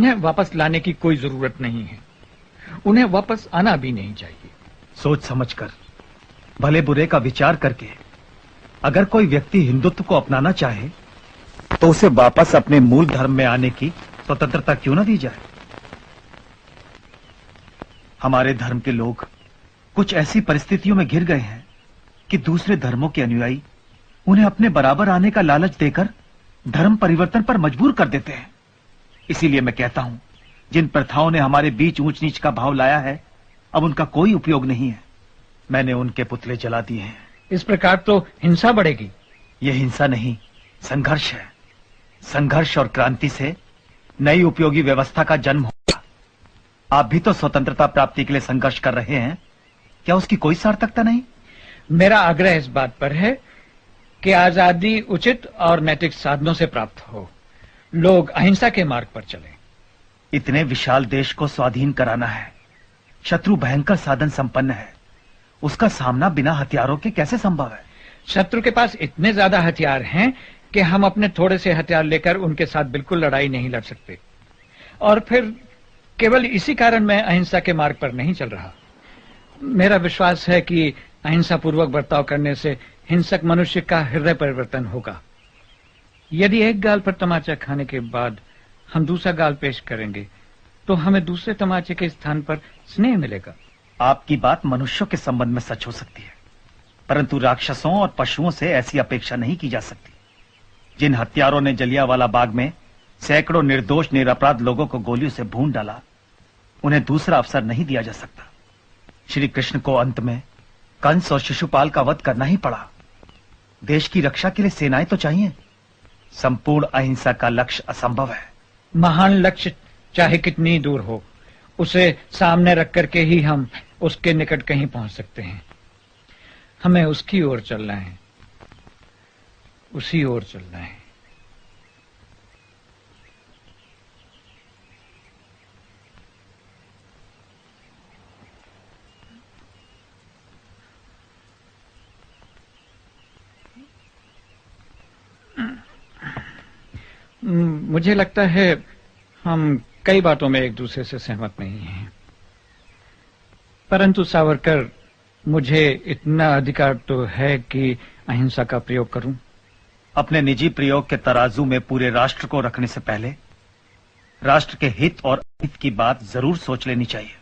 उन्हें वापस लाने की कोई जरूरत नहीं है। उन्हें वापस आना भी नहीं चाहिए। सोच समझकर, भले बुरे का विचार करके अगर कोई व्यक्ति हिंदुत्व को अपनाना चाहे तो उसे वापस अपने मूल धर्म में आने की स्वतंत्रता क्यों न दी जाए। हमारे धर्म के लोग कुछ ऐसी परिस्थितियों में घिर गए हैं कि दूसरे धर्मों के अनुयायी उन्हें अपने बराबर आने का लालच देकर धर्म परिवर्तन पर मजबूर कर देते हैं। इसीलिए मैं कहता हूं, जिन प्रथाओं ने हमारे बीच ऊंच नीच का भाव लाया है, अब उनका कोई उपयोग नहीं है। मैंने उनके पुतले जला दिए हैं। इस प्रकार तो हिंसा बढ़ेगी। यह हिंसा नहीं, संघर्ष है। संघर्ष और क्रांति से नई उपयोगी व्यवस्था का जन्म होगा। आप भी तो स्वतंत्रता प्राप्ति के लिए संघर्ष कर रहे हैं, क्या उसकी कोई सार्थकता नहीं? मेरा आग्रह इस बात पर है कि आजादी उचित और नैतिक साधनों से प्राप्त हो। लोग अहिंसा के मार्ग पर चलें। इतने विशाल देश को स्वाधीन कराना है। शत्रु भयंकर साधन संपन्न है, उसका सामना बिना हथियारों के कैसे संभव है? शत्रु के पास इतने ज्यादा हथियार हैं कि हम अपने थोड़े से हथियार लेकर उनके साथ बिल्कुल लड़ाई नहीं लड़ सकते। और फिर केवल इसी कारण मैं अहिंसा के मार्ग पर नहीं चल रहा। मेरा विश्वास है कि अहिंसा पूर्वक बर्ताव करने से हिंसक मनुष्य का हृदय परिवर्तन होगा। यदि एक गाल पर तमाचा खाने के बाद हम दूसरा गाल पेश करेंगे तो हमें दूसरे तमाचे के स्थान पर स्नेह मिलेगा। आपकी बात मनुष्यों के संबंध में सच हो सकती है, परंतु राक्षसों और पशुओं से ऐसी अपेक्षा नहीं की जा सकती। जिन हत्यारों ने जलियांवाला बाग में सैकड़ों निर्दोष निरपराध लोगों को गोलियों से भून डाला, उन्हें दूसरा अवसर नहीं दिया जा सकता। श्री कृष्ण को अंत में कंस और शिशुपाल का वध करना ही पड़ा। देश की रक्षा के लिए सेनाएं तो चाहिए। संपूर्ण अहिंसा का लक्ष्य असंभव है। महान लक्ष्य चाहे कितनी दूर हो, उसे सामने रख करके ही हम उसके निकट कहीं पहुंच सकते हैं। हमें उसकी ओर चलना है, उसी ओर चलना है। मुझे लगता है हम कई बातों में एक दूसरे से सहमत नहीं हैं, परंतु सावरकर, मुझे इतना अधिकार तो है कि अहिंसा का प्रयोग करूं। अपने निजी प्रयोग के तराजू में पूरे राष्ट्र को रखने से पहले राष्ट्र के हित और अहित की बात जरूर सोच लेनी चाहिए।